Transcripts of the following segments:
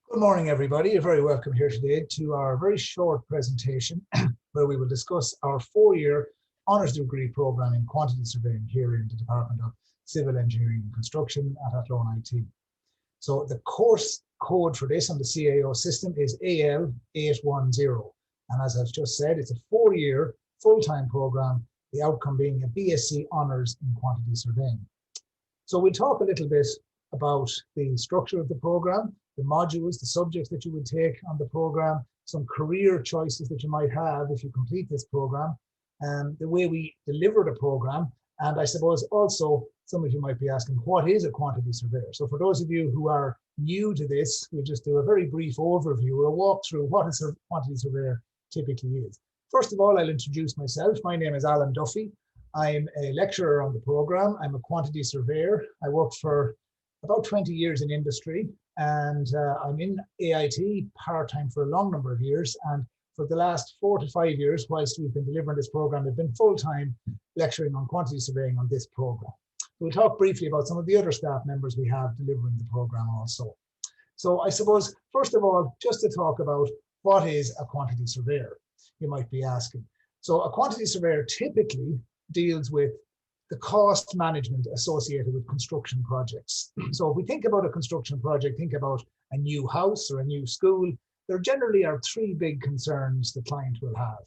Good morning, everybody. You're very welcome here today to our very short presentation where we will discuss our four-year honours degree programme in quantity surveying here in the Department of Civil Engineering and Construction at Athlone IT. So the course code for this on the CAO system is AL810. And as I've just said, it's a four-year full-time programme, the outcome being a BSc honours in quantity surveying. So we'll talk a little bit about the structure of the program, the modules, the subjects that you would take on the program, some career choices that you might have if you complete this program, and the way we deliver the program. And I suppose also some of you might be asking, what is a quantity surveyor? So for those of you who are new to this, we'll just do a very brief overview or a walkthrough what a quantity surveyor typically is. First of all, I'll introduce myself. My name is Alan Duffy. I'm a lecturer on the program. I'm a quantity surveyor. I worked for about 20 years in industry, and I'm in AIT part-time for a long number of years. And for the last 4 to 5 years, whilst we've been delivering this program, I've been full-time lecturing on quantity surveying on this program. We'll talk briefly about some of the other staff members we have delivering the program also. So I suppose, first of all, just to talk about what is a quantity surveyor, you might be asking. So a quantity surveyor typically deals with the cost management associated with construction projects. So if we think about a construction project, think about a new house or a new school, there generally are three big concerns the client will have.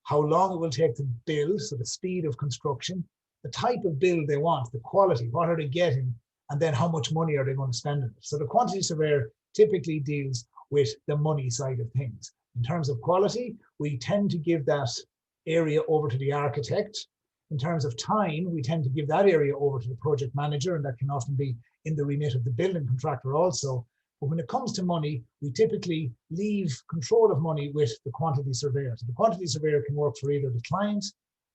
How long it will take to build, so the speed of construction, the type of build they want, the quality, what are they getting, and then how much money are they going to spend on it. So the quantity surveyor typically deals with the money side of things. In terms of quality, we tend to give that area over to the architect. In terms of time, we tend to give that area over to the project manager, and that can often be in the remit of the building contractor also. But when it comes to money, we typically leave control of money with the quantity surveyor. So the quantity surveyor can work for either the client,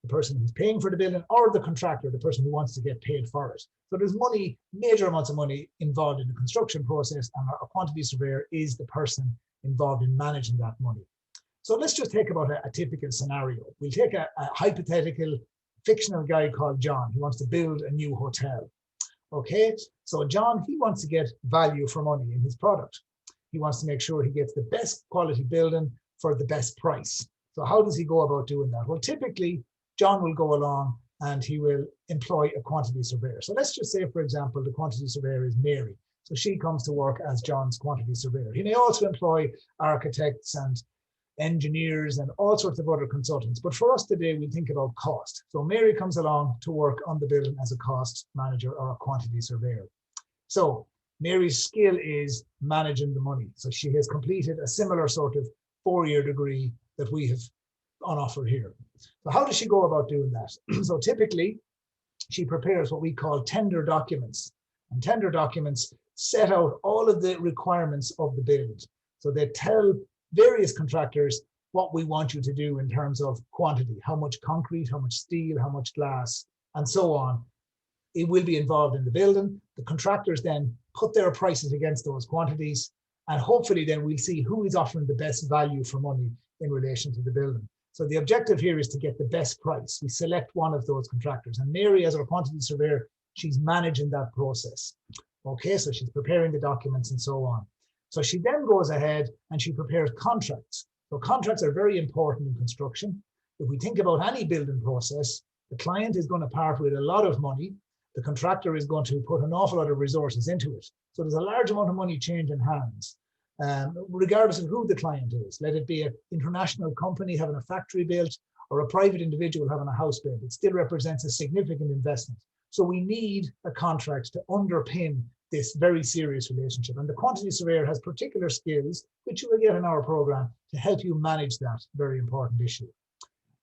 the person who's paying for the building, or the contractor, the person who wants to get paid for it. So there's money, major amounts of money involved in the construction process, and a quantity surveyor is the person involved in managing that money. So let's just take about a typical scenario. We'll take a hypothetical fictional guy called John. He wants to build a new hotel. Okay, so John, he wants to get value for money in his product. He wants to make sure he gets the best quality building for the best price. So how does he go about doing that? Well, typically, John will go along and he will employ a quantity surveyor. So let's just say, for example, the quantity surveyor is Mary. So she comes to work as John's quantity surveyor. He may also employ architects and engineers and all sorts of other consultants. But for us today, we think about cost. So Mary comes along to work on the building as a cost manager or a quantity surveyor. So Mary's skill is managing the money. So she has completed a similar sort of four-year degree that we have on offer here. So how does she go about doing that? So typically, she prepares what we call tender documents. And tender documents set out all of the requirements of the build. So they tell various contractors what we want you to do in terms of quantity, how much concrete, how much steel, how much glass, and so on. It will be involved in the building. The contractors then put their prices against those quantities, and hopefully then we'll see who is offering the best value for money in relation to the building. So the objective here is to get the best price. We select one of those contractors, and Mary, as our quantity surveyor, she's managing that process. Okay, so she's preparing the documents and so on. So she then goes ahead and she prepares contracts. So contracts are very important in construction. If we think about any building process, the client is going to part with a lot of money. The contractor is going to put an awful lot of resources into it. So there's a large amount of money changing hands, regardless of who the client is. Let it be an international company having a factory built or a private individual having a house built. It still represents a significant investment. So we need a contract to underpin this very serious relationship. And the quantity surveyor has particular skills, which you will get in our program, to help you manage that very important issue.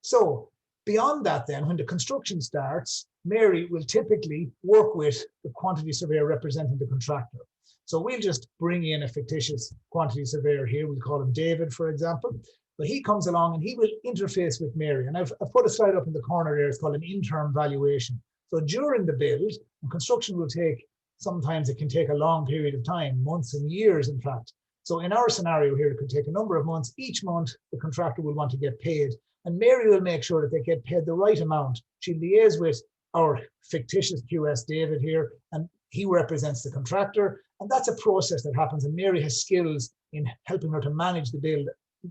So beyond that then, when the construction starts, Mary will typically work with the quantity surveyor representing the contractor. So we'll just bring in a fictitious quantity surveyor here. We'll call him David, for example. But he comes along and he will interface with Mary. And I've put a slide up in the corner there. It's called an interim valuation. So during the build, and construction will take, sometimes it can take a long period of time, months and years, in fact. So in our scenario here, it could take a number of months. Each month, the contractor will want to get paid. And Mary will make sure that they get paid the right amount. She'll liaise with our fictitious QS David here and He represents the contractor, and that's a process that happens. And Mary has skills in helping her to manage the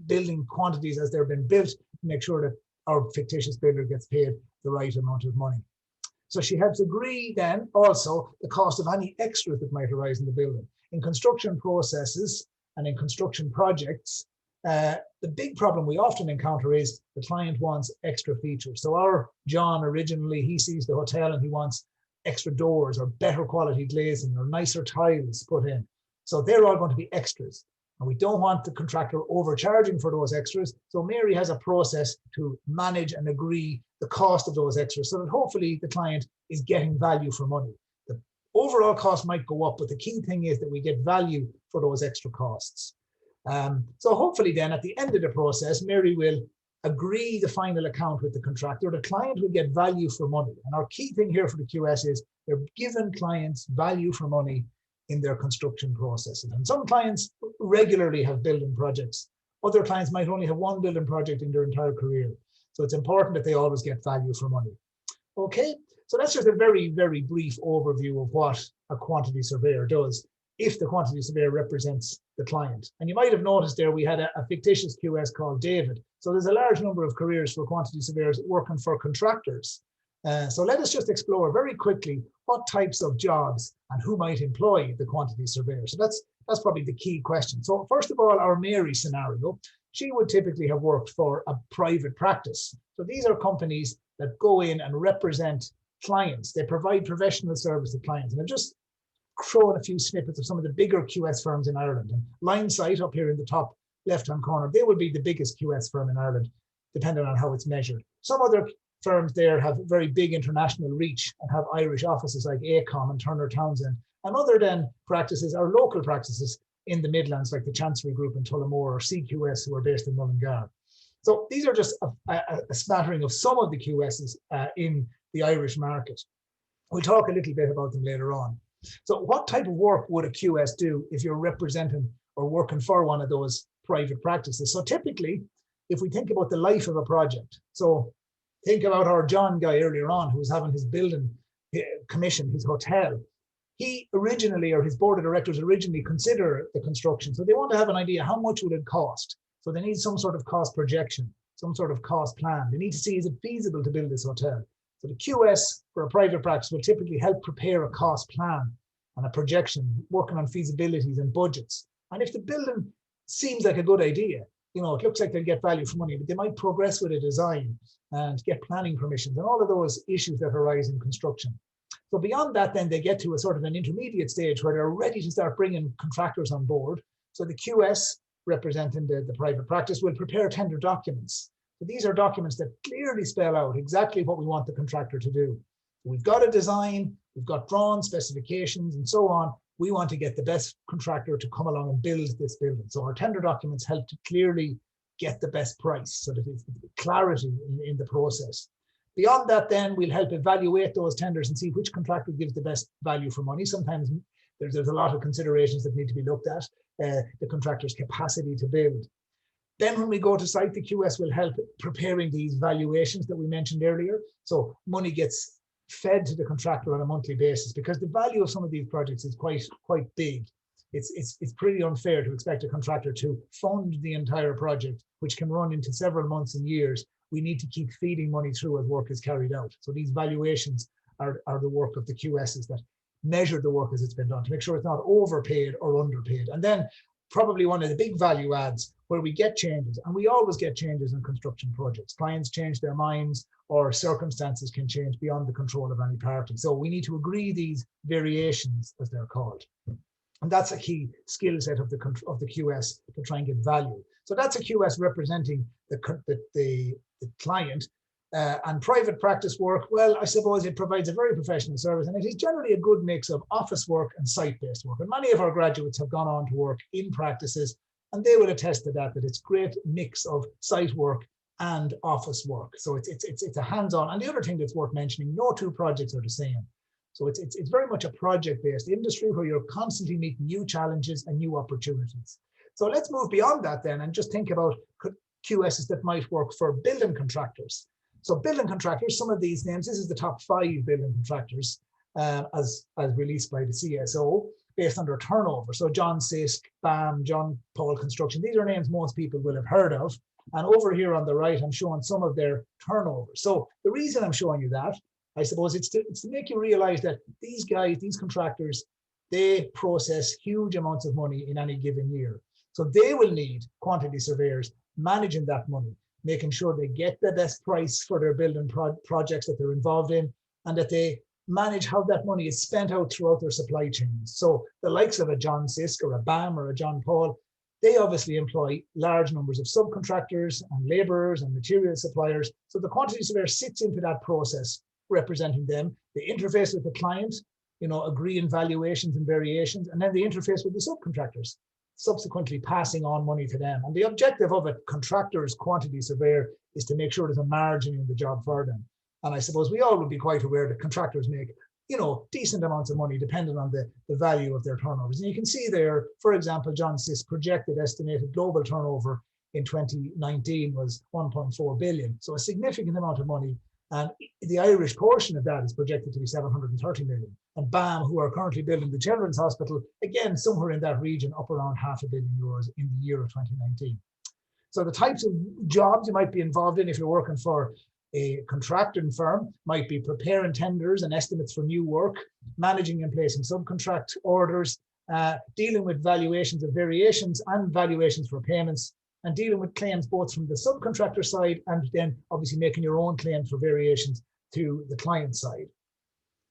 building quantities as they're being built to make sure that our fictitious builder gets paid the right amount of money. So she helps agree then also the cost of any extras that might arise in the building. In construction processes and in construction projects, the big problem we often encounter is the client wants extra features. So our John originally, he sees the hotel and he wants extra doors or better quality glazing or nicer tiles put in. So they're all going to be extras. And we don't want the contractor overcharging for those extras. So Mary has a process to manage and agree the cost of those extras so that hopefully the client is getting value for money. The overall cost might go up, but the key thing is that we get value for those extra costs. So hopefully then at the end of the process, Mary will agree the final account with the contractor. The client will get value for money. And our key thing here for the QS is they're giving clients value for money in their construction processes. And some clients regularly have building projects. Other clients might only have one building project in their entire career. So it's important that they always get value for money. Okay, so that's just a very, very brief overview of what a quantity surveyor does if the quantity surveyor represents the client. And you might have noticed there we had a fictitious QS called David. So there's a large number of careers for quantity surveyors working for contractors. So let us just explore very quickly what types of jobs and who might employ the quantity surveyor. So that's probably the key question. So first of all, our Mary scenario, she would typically have worked for a private practice. So these are companies that go in and represent clients. They provide professional service to clients. And I've just thrown a few snippets of some of the bigger QS firms in Ireland. And Linesight up here in the top left-hand corner, they will be the biggest QS firm in Ireland, depending on how it's measured. Some other firms there have very big international reach and have Irish offices like ACOM and Turner Townsend. And other than practices are local practices in the Midlands, like the Chancery Group in Tullamore or CQS, who are based in Mullingar. So these are just a smattering of some of the QSs in the Irish market. We'll talk a little bit about them later on. So what type of work would a QS do if you're representing or working for one of those private practices? So typically, if we think about the life of a project, so think about our John guy earlier on who was having his building commission, his hotel. He originally, or his board of directors originally, consider the construction. So they want to have an idea how much would it cost. So they need some sort of cost projection, some sort of cost plan. They need to see, is it feasible to build this hotel? So the QS for a private practice will typically help prepare a cost plan and a projection, working on feasibilities and budgets. And if the building seems like a good idea, you know, it looks like they'll get value for money, but they might progress with a design and get planning permissions and all of those issues that arise in construction. So beyond that, then they get to a sort of an intermediate stage where they're ready to start bringing contractors on board. So the QS representing the private practice will prepare tender documents. So these are documents that clearly spell out exactly what we want the contractor to do. So we've got a design, we've got drawn specifications and so on. We want to get the best contractor to come along and build this building. So our tender documents help to clearly get the best price so that it's clarity in the process. Beyond that, then we'll help evaluate those tenders and see which contractor gives the best value for money. Sometimes there's a lot of considerations that need to be looked at, the contractor's capacity to build. Then when we go to site, the QS will help preparing these valuations that we mentioned earlier. So money gets fed to the contractor on a monthly basis because the value of some of these projects is quite big. It's pretty unfair to expect a contractor to fund the entire project, which can run into several months and years. We need to keep feeding money through as work is carried out. So these valuations are the work of the QSs that measure the work as it's been done to make sure it's not overpaid or underpaid. And then probably one of the big value adds where we get changes, and we always get changes in construction projects. Clients change their minds or circumstances can change beyond the control of any party. So we need to agree these variations, as they're called. And that's a key skill set of the QS to try and get value. So that's a QS representing the client. And private practice work, well, I suppose it provides a very professional service, and it is generally a good mix of office work and site-based work. And many of our graduates have gone on to work in practices, and they will attest to that it's a great mix of site work and office work. So it's a hands-on. And the other thing that's worth mentioning, no two projects are the same. So it's very much a project-based industry where you're constantly meeting new challenges and new opportunities. So let's move beyond that then and just think about QSs that might work for building contractors. So building contractors, some of these names, this is the top 5 building contractors. as released by the CSO based on their turnover. So John Sisk, BAM, John Paul Construction, these are names most people will have heard of. And over here on the right, I'm showing some of their turnover. So the reason I'm showing you that, I suppose it's to make you realize that these guys, these contractors, they process huge amounts of money in any given year. So they will need quantity surveyors managing that money, making sure they get the best price for their building projects that they're involved in, and that they manage how that money is spent out throughout their supply chains. So the likes of a John Sisk or a BAM or a John Paul, they obviously employ large numbers of subcontractors and laborers and material suppliers. So the quantity surveyor sits into that process, representing them. They interface with the client, agreeing valuations and variations, and then they interface with the subcontractors, subsequently passing on money to them. And the objective of a contractor's quantity surveyor is to make sure there's a margin in the job for them. And I suppose we all would be quite aware that contractors make, decent amounts of money depending on the value of their turnovers. And you can see there, for example, John Sisk projected estimated global turnover in 2019 was 1.4 billion. So a significant amount of money. And the Irish portion of that is projected to be 730 million. And BAM, who are currently building the Children's Hospital, again, somewhere in that region, up around €500 million in the year of 2019. So the types of jobs you might be involved in if you're working for a contracting firm might be preparing tenders and estimates for new work, managing and placing subcontract orders, dealing with valuations of variations and valuations for payments, and dealing with claims both from the subcontractor side and then obviously making your own claims for variations to the client side.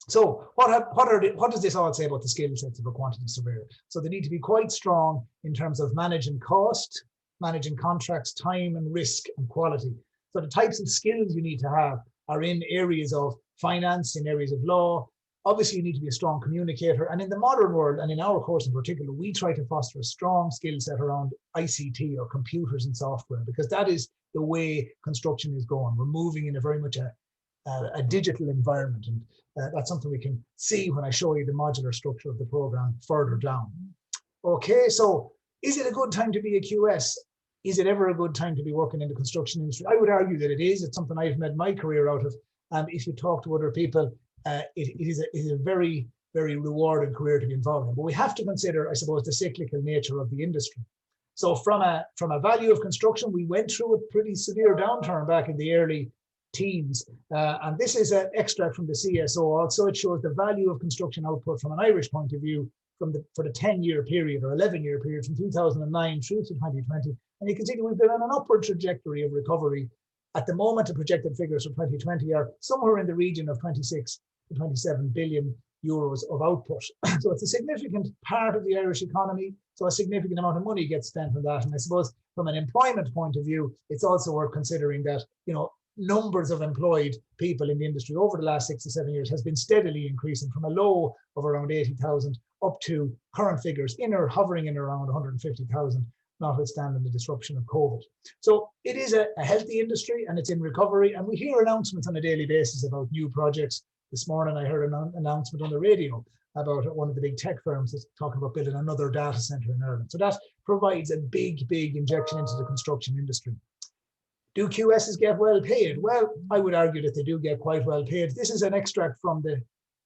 So what does this all say about the skill sets of a quantity surveyor? So they need to be quite strong in terms of managing cost, managing contracts, time and risk and quality. So the types of skills you need to have are in areas of finance, in areas of law. Obviously, you need to be a strong communicator. And in the modern world, and in our course in particular, we try to foster a strong skill set around ICT or computers and software, because that is the way construction is going. We're moving in a very much a digital environment. And that's something we can see when I show you the modular structure of the program further down. Okay, so is it a good time to be a QS? Is it ever a good time to be working in the construction industry? I would argue that it is. It's something I've made my career out of. And if you talk to other people, it is a very, very rewarding career to be involved in. But we have to consider, I suppose, the cyclical nature of the industry. So from a value of construction, we went through a pretty severe downturn back in the early teens. And this is an extract from the CSO also. It shows the value of construction output from an Irish point of view for the 10-year period or 11-year period from 2009 through to 2020. And you can see that we've been on an upward trajectory of recovery. At the moment, the projected figures for 2020 are somewhere in the region of 26 to 27 billion euros of output. So it's a significant part of the Irish economy. So a significant amount of money gets spent on that. And I suppose from an employment point of view, it's also worth considering that, numbers of employed people in the industry over the last 6 to 7 years has been steadily increasing from a low of around 80,000 up to current figures hovering in around 150,000. Notwithstanding the disruption of COVID. So it is a healthy industry and it's in recovery. And we hear announcements on a daily basis about new projects. This morning, I heard an announcement on the radio about one of the big tech firms that's talking about building another data center in Ireland. So that provides a big, big injection into the construction industry. Do QSs get well paid? Well, I would argue that they do get quite well paid. This is an extract from the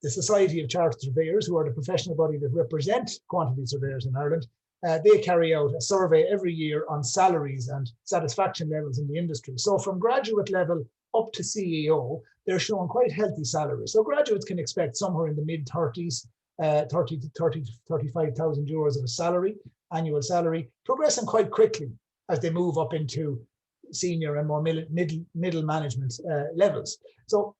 Society of Chartered Surveyors, who are the professional body that represent quantity surveyors in Ireland. They carry out a survey every year on salaries and satisfaction levels in the industry. So from graduate level up to CEO, they're showing quite healthy salaries. So graduates can expect somewhere in the mid-30s, 30 to 35,000 euros of a salary, annual salary, progressing quite quickly as they move up into senior and more middle management levels. So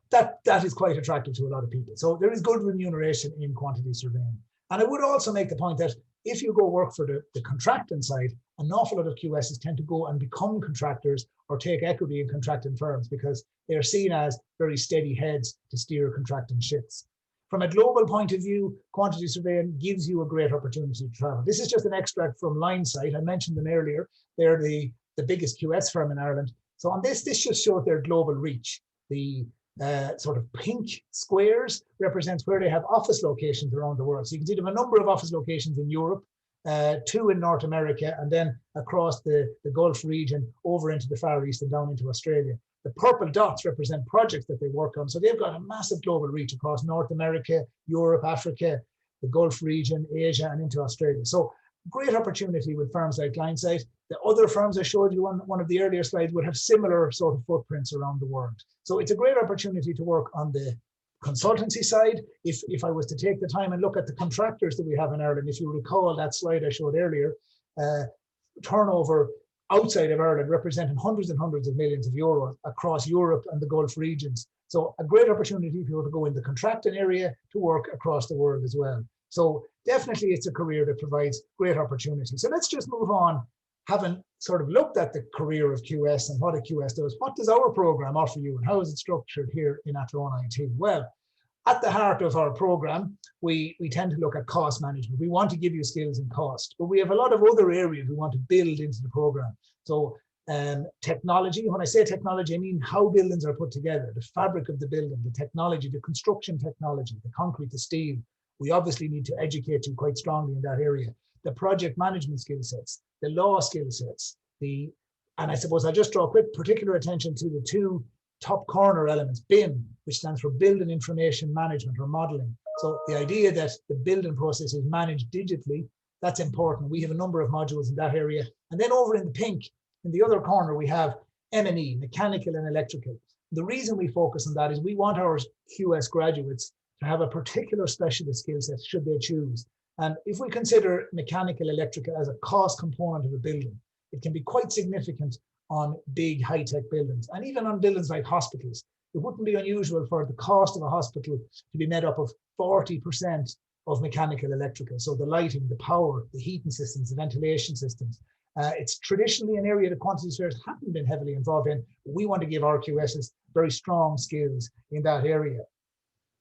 that is quite attractive to a lot of people. So there is good remuneration in quantity surveying. And I would also make the point that if you go work for the contracting side, an awful lot of QSs tend to go and become contractors or take equity in contracting firms because they are seen as very steady heads to steer contracting ships. From a global point of view, quantity surveying gives you a great opportunity to travel. This is just an extract from Linesight. I mentioned them earlier. They're the biggest QS firm in Ireland. So on this just shows their global reach. The sort of pink squares represents where they have office locations around the world. So you can see they have a number of office locations in Europe, 2 in North America, and then across the Gulf region over into the Far East and down into Australia. The purple dots represent projects that they work on. So they've got a massive global reach across North America, Europe, Africa, the Gulf region, Asia, and into Australia. So great opportunity with firms like Linesight. The other firms I showed you on one of the earlier slides would have similar sort of footprints around the world. So it's a great opportunity to work on the consultancy side. If I was to take the time and look at the contractors that we have in Ireland, if you recall that slide I showed earlier, turnover outside of Ireland representing hundreds and hundreds of millions of euros across Europe and the Gulf regions. So a great opportunity for you to go in the contracting area to work across the world as well. So definitely it's a career that provides great opportunity. So let's just move on. Having sort of looked at the career of QS and what a QS does, what does our program offer you and how is it structured here in Athlone IT? Well, at the heart of our program, we tend to look at cost management. We want to give you skills in cost, but we have a lot of other areas we want to build into the program. So technology, when I say technology, I mean how buildings are put together, the fabric of the building, the technology, the construction technology, the concrete, the steel. We obviously need to educate you quite strongly in that area. The project management skill sets, the law skill sets, and I suppose I'll just draw quick particular attention to the two top corner elements, BIM, which stands for Building Information Management or Modeling. So the idea that the building process is managed digitally, that's important. We have a number of modules in that area. And then over in the pink, in the other corner, we have M&E, Mechanical and Electrical. The reason we focus on that is we want our QS graduates to have a particular specialist skill set should they choose. And if we consider mechanical electrical as a cost component of a building, it can be quite significant on big high-tech buildings and even on buildings like hospitals. It wouldn't be unusual for the cost of a hospital to be made up of 40% of mechanical electrical. So the lighting, the power, the heating systems, the ventilation systems. It's traditionally an area that quantity surveyors haven't been heavily involved in. We want to give our QSs very strong skills in that area.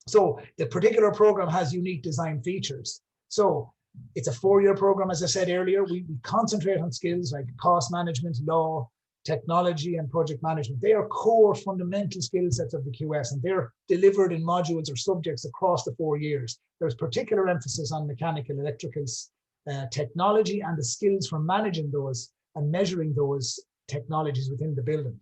So the particular program has unique design features. So it's a 4-year program, as I said earlier. We concentrate on skills like cost management, law, technology, and project management. They are core fundamental skill sets of the QS, and they're delivered in modules or subjects across the 4 years. There's particular emphasis on mechanical, electrical technology and the skills for managing those and measuring those technologies within the building.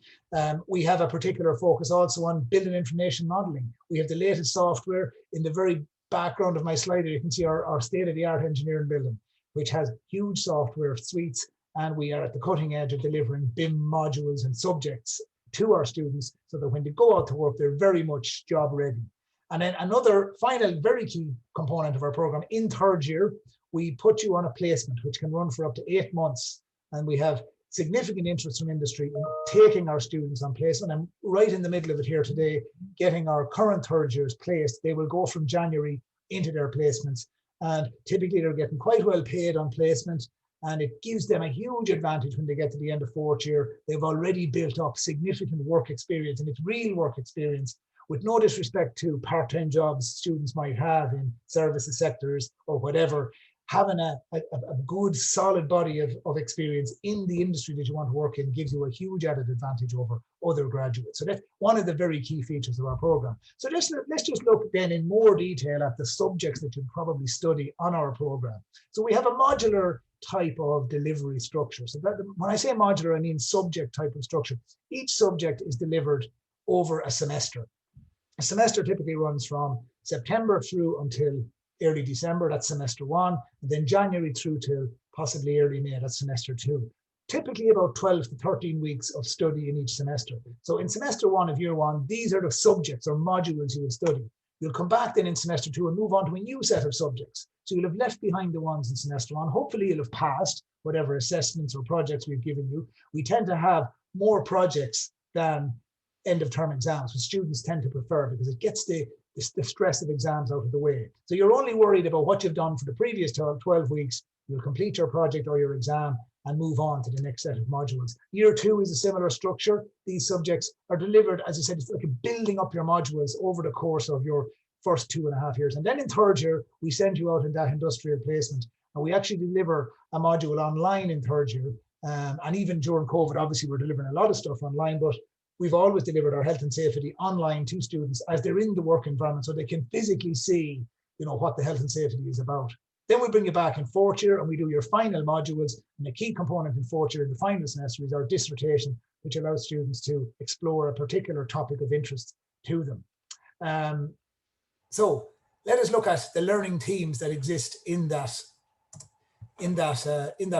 We have a particular focus also on building information modeling. We have the latest software. In the very background of my slide, you can see our state-of-the-art engineering building, which has huge software suites, and we are at the cutting edge of delivering BIM modules and subjects to our students so that when they go out to work, they're very much job ready. And then another final very key component of our program, in 3rd year, we put you on a placement which can run for up to 8 months. And we have significant interest from industry in taking our students on placement. I'm right in the middle of it here today, getting our current 3rd years placed. They will go from January into their placements. And typically they're getting quite well paid on placement. And it gives them a huge advantage when they get to the end of 4th year. They've already built up significant work experience, and it's real work experience, with no disrespect to part-time jobs students might have in services sectors or whatever. Having a good, solid body of experience in the industry that you want to work in gives you a huge added advantage over other graduates. So that's one of the very key features of our program. So let's just look then in more detail at the subjects that you'd probably study on our program. So we have a modular type of delivery structure. So that, when I say modular, I mean subject type of structure. Each subject is delivered over a semester. A semester typically runs from September through until early December, that's semester 1, and then January through till possibly early May, that's semester 2. Typically about 12 to 13 weeks of study in each semester. So in semester 1 of year 1, these are the subjects or modules you will study. You'll come back then in semester 2 and move on to a new set of subjects. So you'll have left behind the ones in semester 1. Hopefully you'll have passed whatever assessments or projects we've given you. We tend to have more projects than end of term exams, which students tend to prefer because it gets the stress of exams out of the way. So you're only worried about what you've done for the previous 12 weeks. You'll complete your project or your exam and move on to the next set of modules. Year 2 is a similar structure. These subjects are delivered, as I said, it's like building up your modules over the course of your first 2.5 years. And then in 3rd year, we send you out in that industrial placement. And we actually deliver a module online in 3rd year. And even during COVID, obviously we're delivering a lot of stuff online, but we've always delivered our health and safety online to students as they're in the work environment so they can physically see, what the health and safety is about. Then we bring you back in 4th year and we do your final modules. And the key component in 4th year in the final semester is our dissertation, which allows students to explore a particular topic of interest to them. So let us look at the learning themes that exist in that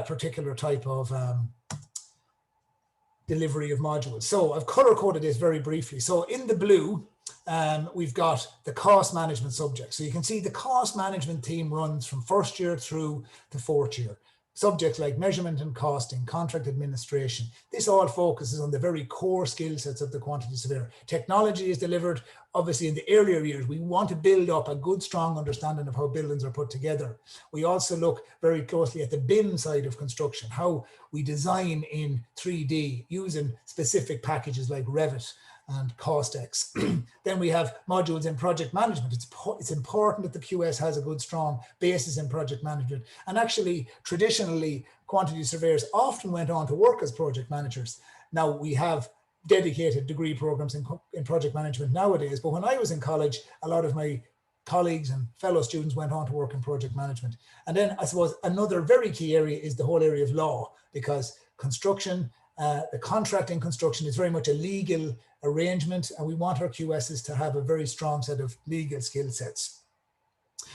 particular type of delivery of modules. So I've color coded this very briefly. So in the blue, we've got the cost management subject. So you can see the cost management theme runs from first year through to fourth year. Subjects like measurement and costing, contract administration, this all focuses on the very core skill sets of the quantity surveyor. Technology is delivered, obviously, in the earlier years. We want to build up a good, strong understanding of how buildings are put together. We also look very closely at the BIM side of construction, how we design in 3D using specific packages like Revit and CostX. Then we have modules in project management. It's important that the QS has a good, strong basis in project management. And actually, traditionally, quantity surveyors often went on to work as project managers. Now we have dedicated degree programs in project management nowadays, but when I was in college, a lot of my colleagues and fellow students went on to work in project management. And then I suppose another very key area is the whole area of law, because construction, the contract in construction is very much a legal arrangement, and we want our QSs to have a very strong set of legal skill sets.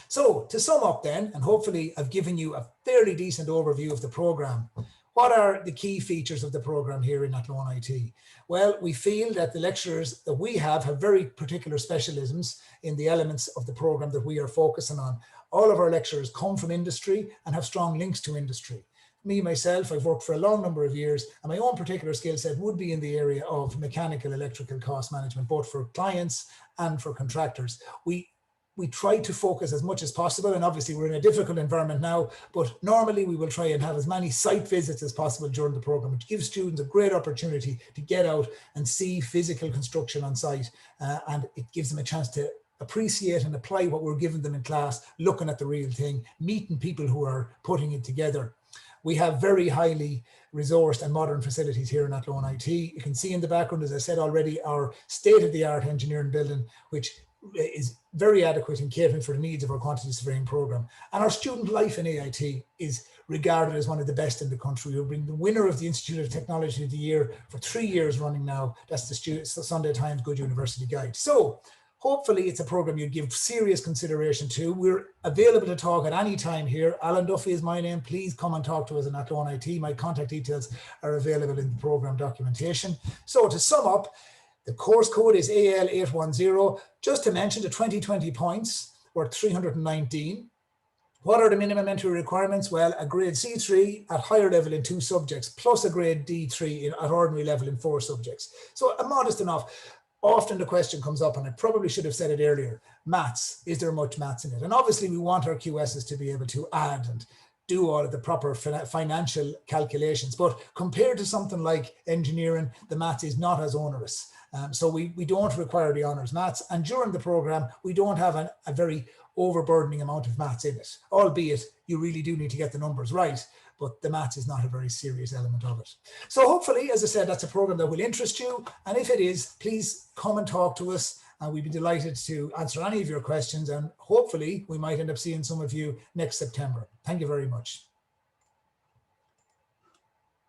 So to sum up then, and hopefully I've given you a fairly decent overview of the program, what are the key features of the program here in Athlone IT? Well, we feel that the lecturers that we have very particular specialisms in the elements of the program that we are focusing on. All of our lecturers come from industry and have strong links to industry. Me, myself, I've worked for a long number of years, and my own particular skill set would be in the area of mechanical, electrical cost management, both for clients and for contractors. We try to focus as much as possible, and obviously we're in a difficult environment now, but normally we will try and have as many site visits as possible during the program, which gives students a great opportunity to get out and see physical construction on site, and it gives them a chance to appreciate and apply what we're giving them in class, looking at the real thing, meeting people who are putting it together. We have very highly resourced and modern facilities here in Athlone IT. You can see in the background, as I said already, our state-of-the-art engineering building, which is very adequate in catering for the needs of our quantity surveying program. And our student life in AIT is regarded as one of the best in the country. We've been the winner of the Institute of Technology of the Year for 3 years running now. That's the Sunday Times Good University Guide. So hopefully it's a program you'd give serious consideration to. We're available to talk at any time here. Alan Duffy is my name. Please come and talk to us in Athlone IT. My contact details are available in the program documentation. So to sum up, the course code is AL810. Just to mention, the 2020 points were 319. What are the minimum entry requirements? Well, a grade C3 at higher level in 2 subjects, plus a grade D3 at ordinary level in 4 subjects. So a modest enough. Often the question comes up, and I probably should have said it earlier, maths, is there much maths in it? And obviously we want our QSs to be able to add and do all of the proper financial calculations, but compared to something like engineering, the maths is not as onerous. So we don't require the honours maths, and during the program, we don't have a very overburdening amount of maths in it, albeit you really do need to get the numbers right, but the maths is not a very serious element of it. So hopefully, as I said, that's a program that will interest you. And if it is, please come and talk to us. And we'd be delighted to answer any of your questions. And hopefully we might end up seeing some of you next September. Thank you very much.